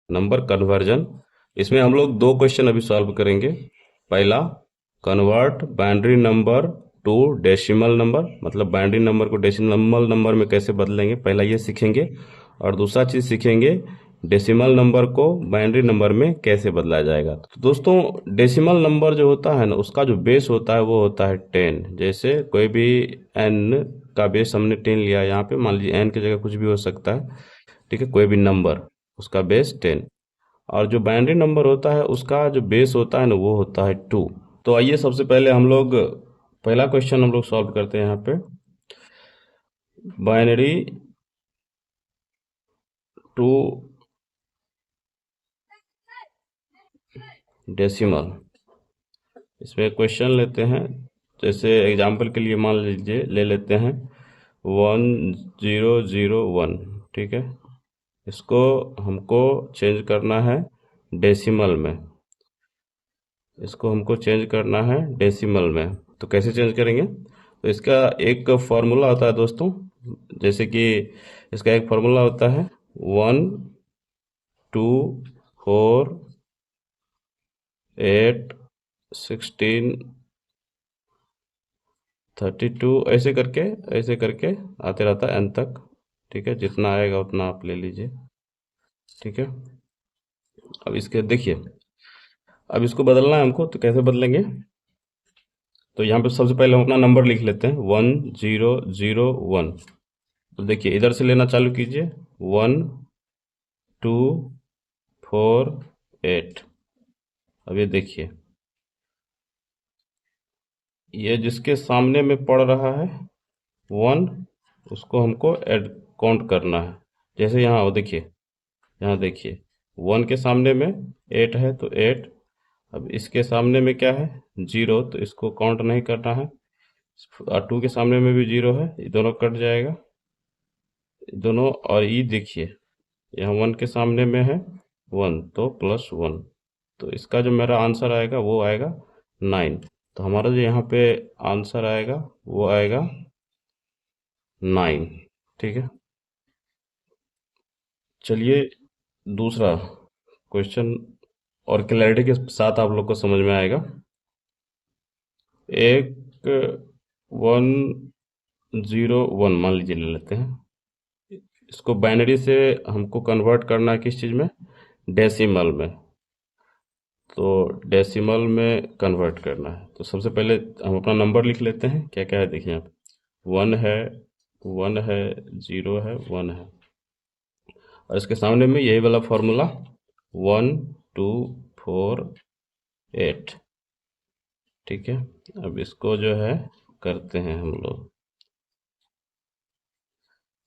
Number conversion. इसमें हम लोग दो क्वेश्चन अभी सॉल्व करेंगे। पहला, convert binary number two decimal number, मतलब बाइनरी नंबर को डेसिमल नंबर में कैसे बदलेंगे, पहला ये सीखेंगे। और दूसरा चीज़ सीखेंगे, डेसिमल नंबर को बाइनरी नंबर में कैसे बदला जाएगा। तो दोस्तों, डेसिमल नंबर जो होता है ना, उसका जो बेस होता है वो होता है 10। जैसे कोई भी एन का बेस हमने 10 लिया, यहाँ पे मान लीजिए एन की जगह कुछ भी हो सकता है, ठीक है, कोई भी नंबर, उसका बेस 10। और जो बाइनरी नंबर होता है उसका जो बेस होता है ना, वो होता है 2। तो आइए सबसे पहले हम लोग पहला क्वेश्चन हम लोग सॉल्व करते हैं यहाँ पे। बाइनरी टू डेसिमल, इसमें क्वेश्चन लेते हैं। जैसे एग्जाम्पल के लिए मान लीजिए ले लेते हैं 1001, ठीक है। इसको हमको चेंज करना है डेसिमल में, इसको हमको चेंज करना है डेसिमल में। तो कैसे चेंज करेंगे? तो इसका एक फॉर्मूला होता है दोस्तों। जैसे कि इसका एक फॉर्मूला होता है 1, 2, 4, 8, 16, 32, ऐसे करके आते रहता है एन तक। ठीक है, जितना आएगा उतना आप ले लीजिए। ठीक है, अब इसके देखिए, अब इसको बदलना है हमको, तो कैसे बदलेंगे? तो यहाँ पे सबसे पहले हम अपना नंबर लिख लेते हैं 1001। तो देखिए, इधर से लेना चालू कीजिए, 1248। अब ये देखिए, ये जिसके सामने में पड़ रहा है 1, उसको हमको ऐड काउंट करना है। जैसे यहाँ वो देखिए, यहाँ देखिए 1 के सामने में 8 है तो 8। अब इसके सामने में क्या है 0, तो इसको काउंट नहीं करना है। और 2 के सामने में भी 0 है, ये दोनों कट जाएगा, दोनों। और ये देखिए, यहाँ 1 के सामने में है 1, तो +1। तो इसका जो मेरा आंसर आएगा वो आएगा 9। तो हमारा जो यहाँ पे आंसर आएगा वो आएगा 9। ठीक है, चलिए दूसरा क्वेश्चन और क्लैरिटी के साथ आप लोग को समझ में आएगा। एक 101 मान लीजिए ले लेते हैं। इसको बाइनरी से हमको कन्वर्ट करना है किस चीज़ में? डेसिमल में। तो डेसिमल में कन्वर्ट करना है, तो सबसे पहले हम अपना नंबर लिख लेते हैं। क्या क्या है देखिए, यहाँ पे 1 है, 1 है, 0 है, 1 है। और इसके सामने में यही वाला फॉर्मूला 1248। ठीक है, अब इसको जो है करते हैं हम लोग।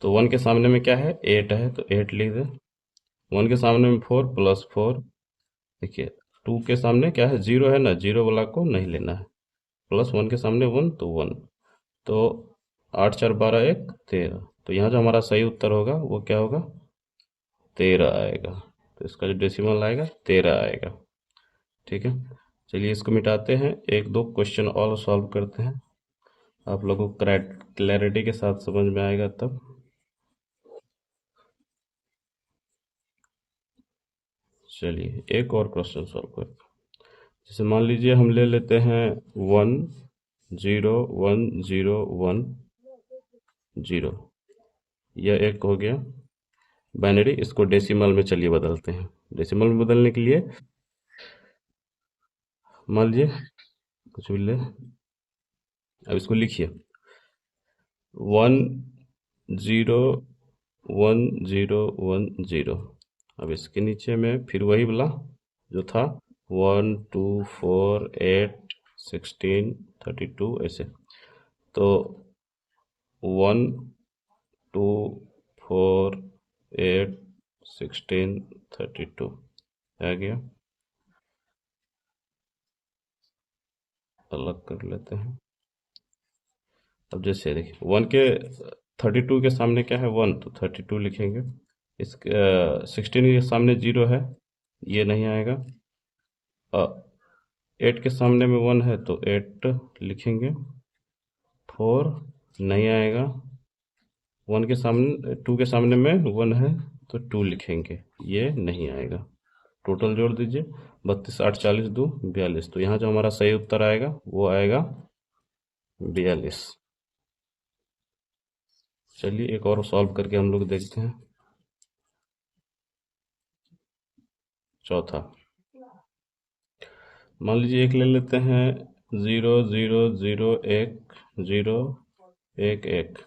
तो 1 के सामने में क्या है 8 है, तो 8 लिख दे। 1 के सामने में 4 +4। देखिए, 2 के सामने क्या है 0 है ना, 0 वाला को नहीं लेना है। +1 के सामने 1, तो 1। तो 8 4 12 1 13। तो यहाँ जो हमारा सही उत्तर होगा वो क्या होगा? 13 आएगा। तो इसका जो डेसिमल आएगा 13 आएगा। ठीक है, चलिए इसको मिटाते हैं, एक दो क्वेश्चन और सॉल्व करते हैं, आप लोगों को क्लैरिटी के साथ समझ में आएगा तब। चलिए एक और क्वेश्चन सॉल्व करते हैं। जैसे मान लीजिए हम ले लेते हैं 101010, यह एक हो गया बाइनरी। इसको डेसिमल में चलिए बदलते हैं। डेसिमल में बदलने के लिए मान लीजिए कुछ भी ले, अब इसको लिखिए 101010। अब इसके नीचे में फिर वही वाला जो था 1, 2, 4, 8, 16, 32 ऐसे। तो 1, 2, 4, 8, 16, 32 आ गया। अलग कर लेते हैं। अब जैसे देखिए 1 के 32 के सामने क्या है 1, तो 32 लिखेंगे। इसके 16 के सामने 0 है, ये नहीं आएगा। 8 के सामने में 1 है, तो 8 लिखेंगे। 4 नहीं आएगा। 1 के सामने 2 के सामने में 1 है, तो 2 लिखेंगे, ये नहीं आएगा। टोटल जोड़ दीजिए, 32 8 40 2 42। तो यहाँ जो हमारा सही उत्तर आएगा वो आएगा 42। चलिए एक और सॉल्व करके हम लोग देखते हैं। चौथा, मान लीजिए एक ले लेते हैं 0 0 0 1 0 1 1।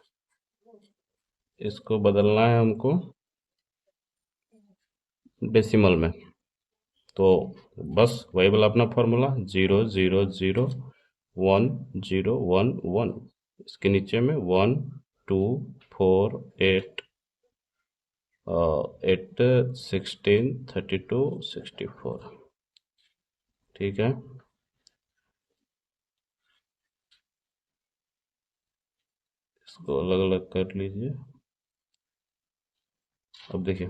इसको बदलना है हमको डेसिमल में। तो बस वही वाला अपना फॉर्मूला 0 0 0 1 0 1 1। इसके नीचे में 1 2 4 8 8 16 32 64। ठीक है, इसको अलग अलग कर लीजिए। अब देखिए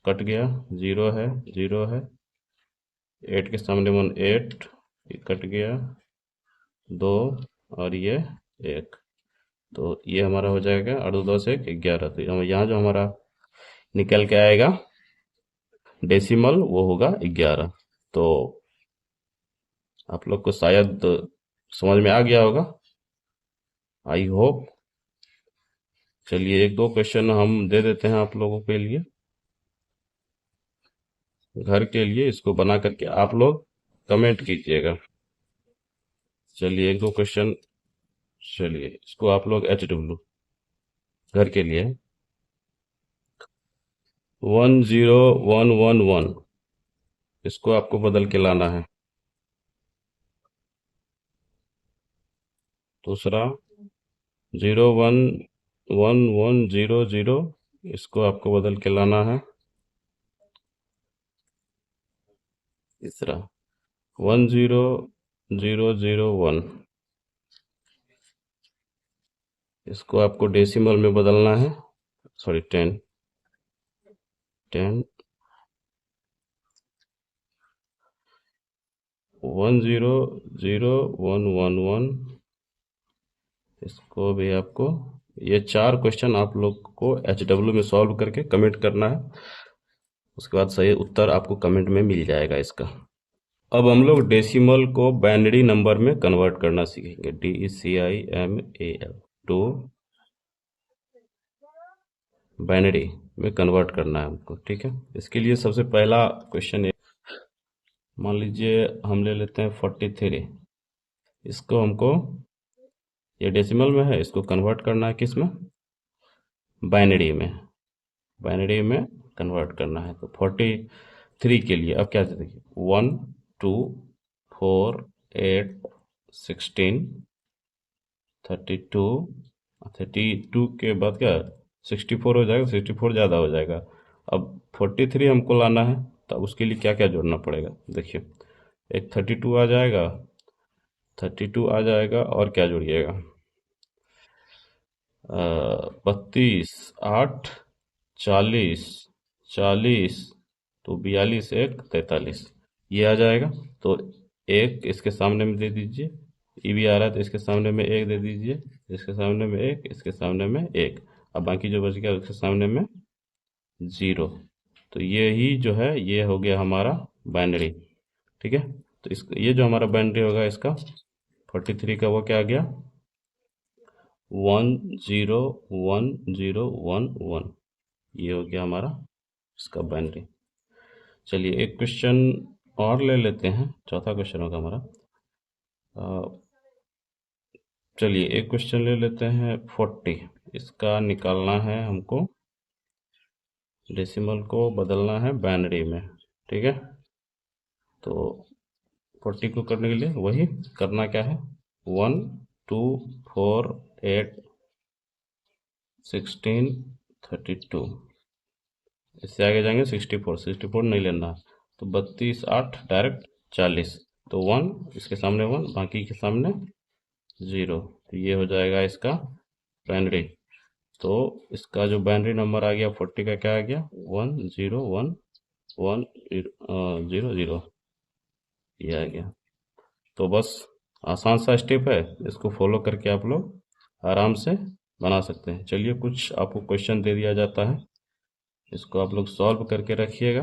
कट गया, 0 है 0 है, 8 के सामने 1 8, ये कट गया 2 और ये 1। तो ये हमारा हो जाएगा 8 2 10 1 11। तो यहाँ जो हमारा निकल के आएगा डेसिमल वो होगा 11। तो आप लोग को शायद समझ में आ गया होगा, आई होप। चलिए एक दो क्वेश्चन हम दे देते हैं आप लोगों के लिए, घर के लिए। इसको बना करके आप लोग कमेंट कीजिएगा। चलिए एक दो क्वेश्चन, चलिए इसको आप लोग HW घर के लिए 1 0 1 1 1, इसको आपको बदल के लाना है। दूसरा 0 1 1 1 0 0, इसको आपको बदल के लाना है। तीसरा 1 0 0 0 1, इसको आपको डेसिमल में बदलना है। सॉरी 10 10 1 0 0 1 1 1, इसको भी आपको, ये 4 क्वेश्चन आप लोग को HW में सॉल्व करके कमेंट करना है। उसके बाद सही उत्तर आपको कमेंट में मिल जाएगा इसका। अब हम लोग डेसिमल को बाइनरी नंबर में कन्वर्ट करना सीखेंगे, DECIMAL, टू बाइनरी में कन्वर्ट करना है हमको। ठीक है, इसके लिए सबसे पहला क्वेश्चन, मान लीजिए हम ले लेते हैं 43। इसको हमको, ये डेसिमल में है, इसको कन्वर्ट करना है किस में, बाइनरी में। बाइनरी में कन्वर्ट करना है। तो 43 के लिए अब क्या देखिए 1 2 4 8 16 32, 32 के बाद क्या 64 हो जाएगा, 64 ज़्यादा हो जाएगा। अब 43 हमको लाना है, तो उसके लिए क्या क्या जोड़ना पड़ेगा देखिए, एक 32 आ जाएगा, 32 आ जाएगा, और क्या जोड़िएगा 32 8 40 40, तो 42 1 43, ये आ जाएगा। तो एक इसके सामने में दे दीजिए, ये भी आ रहा है तो इसके सामने में एक दे दीजिए, इसके सामने में एक, इसके सामने में एक। अब बाकी जो बच गया उसके सामने में 0। तो ये ही जो है ये हो गया हमारा बाइनरी। ठीक है, तो इस ये जो हमारा बाइनरी होगा इसका 43 का, वो क्या आ गया 1 0 1 0 1 1, ये हो गया हमारा इसका बाइनरी। चलिए एक क्वेश्चन और ले लेते हैं, चौथा क्वेश्चन होगा हमारा। चलिए एक क्वेश्चन ले लेते हैं 40। इसका निकालना है हमको, डेसिमल को बदलना है बाइनरी में। ठीक है, तो 40 को करने के लिए वही करना क्या है 1 2 4 8 16 32, इससे आगे जाएंगे 64, 64 नहीं लेना, तो 32 8 डायरेक्ट 40। तो 1 इसके सामने 1, बाकी के सामने 0। तो ये हो जाएगा इसका बाइनरी। तो इसका जो बाइनरी नंबर आ गया 40 का, क्या आ गया 1 0 1 1 0 0, ये आ गया। तो बस आसान सा स्टेप है, इसको फॉलो करके आप लोग आराम से बना सकते हैं। चलिए कुछ आपको क्वेश्चन दे दिया जाता है, इसको आप लोग सॉल्व करके रखिएगा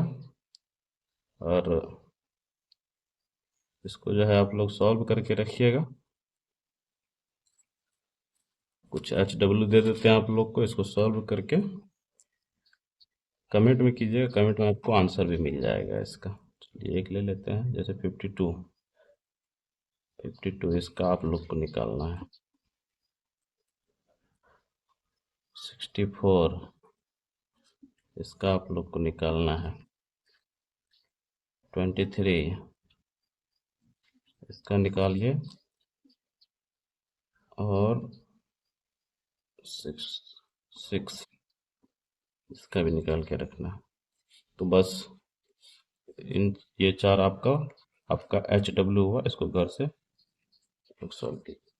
और इसको जो है आप लोग सॉल्व करके रखिएगा। कुछ HW दे देते हैं आप लोग को, इसको सॉल्व करके कमेंट में कीजिएगा, कमेंट में आपको आंसर भी मिल जाएगा इसका। चलिए एक ले लेते हैं, जैसे 52 इसका आप लोग को निकालना है। 64 इसका आप लोग को निकालना है। 23 इसका निकालिए और 6 इसका भी निकाल के रखना है। तो बस ये चार आपका HW हुआ, इसको घर से सॉल्व कीजिए।